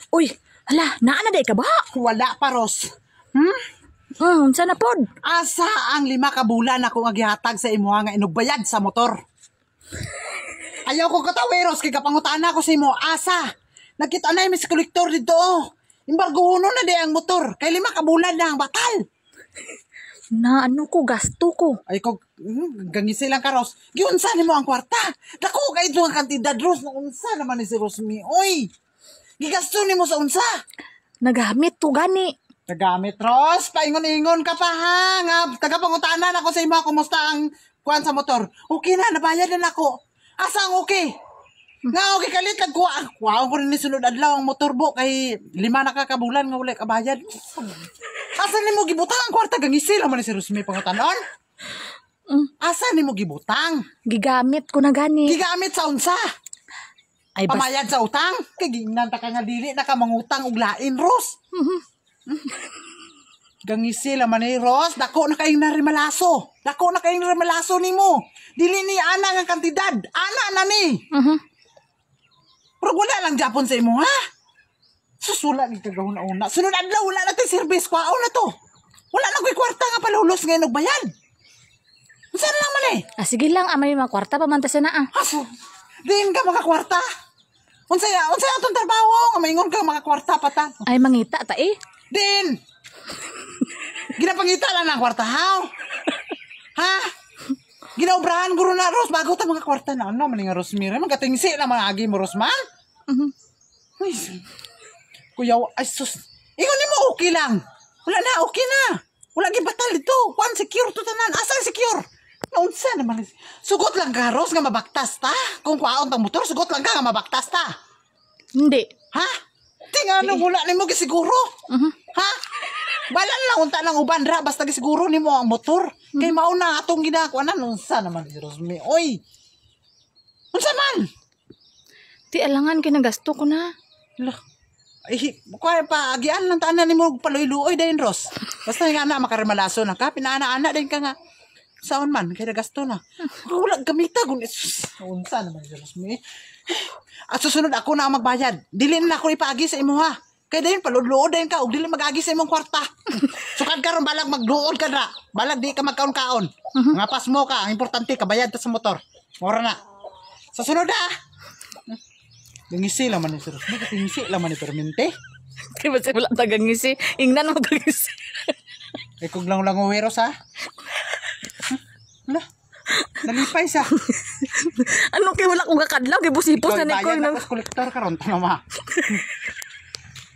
Uy, hala, naa na day ka ba? Wala pa, Ros. Unsa na pod? Asa ang 5 ka bulan akong agihatag sa imo nga inugbayad sa motor. Ayaw ko katawiros kay kapangutana ko sa imo. Asa? Nakita na yung mis kolektor dito. Imbargo huno na di ang motor. Kay 5 ka bulan na ang batal. Na ano ko, gasto ko. Ay ko, gangisi lang ka, Ros. Giunsa ni mo ang kwarta. Dako ka ito ang kantidad, Ros. Unsa naman ni si Rosmi. Uy, gigasto ni mo sa unsa. Nagamit to gani. Nagamit, Ros. Paingon-ingon ka pa, ha? Nga, tagapangutanan ako sa imo. Kumusta ang kuwan sa motor? Okay na, nabayad na ako. Asa ang okay? Nga, okay kalit. Nagkuha ko rin ni sunod adlaw ang motor bo. Kay 5 na kakabulan nga wala kabayad. Asa ni mo gibutang ang kwarta? Gangisi naman ni si Rosmi pangutanon. Asa ni mo gibutang? Gigamit ko na gani. Gigamit sa unsa? Ay, Pamayad sa utang? Kay gingnan ta ka nga dili na ka mangutang og lain, Ros. Gangisi laman ni Ros, dako na kayong narimalaso. Dako na kayong narimalaso nimo. Dili ni ana nga kantidad. Ana na ni. Pero wala lang Japon sa imo, ha? Susula ni kagahuna-una. Sunod adlaw wala na tay service kwao na to. Wala na ko'y kwarta nga palulos ngayon og bayan. Unsa na lang man eh? Sige lang, amay mga kwarta pamantas na Aso, din ka makakwarta. Unsay atong trabaho nga maingon ka makakwarta pata. Ay, mangita ta eh. Din! Ginapangita lang ng kwarta, ha? Ginaubrahan guro na, Ros, bago ta mga kwarta na. Ano, maning Rosmire, magatingsi na mga agi mo, Rosman. Uy, kuya, ay sus. Ingon mo, okay lang. Wala na, okay na. Wala gibatal dito. One secure to tanan. Asa secure? Naunsa naman. Sugot lang ka, Ros, nga mabaktas ta. Kung kwaon tang motor, sugot lang ka nga mabaktas ta. Hindi. Ha? Tinga na wala ni mo gisiguro. Ha? Balan lang unta ng uban ra basta gisiguro nimo ang motor. Kay mao na atong ginakuan unsa naman si Rosmi. Oy. Unsa man? Ti alangan kinagasto ko na. Lah. Ay, kuya pa agian lang tanan nimo paluy-luoy dayon, Ros. Basta nga na makarimalaso na ka, pinaana-ana din ka nga. Saon man kay nagasto na. Wala gamita gun. Unsa naman si Rosmi? At susunod ako na ang magbayad. Dili na ako ipaagi sa imo, ha. Kaya dayon paluluod dayon ka og dili mag-agi sa imong kwarta. Sukad karon balag magluod ka na. Balag di ka magkaon-kaon. Nga pas mo ka, ang importante kabayad ta sa motor. Mora na. Sa sunod ha. Gangisi lang man ni Sir. Gangisi lang man ni Permente. Kaya ba siya wala tagangisi? Ingnan mo gangisi. Ay kog lang uweros ha. Lah. Nalipay sa. Ano kay wala ko gakadlaw kay busipos na ni ko. Bayad na ko kolektor karon tama.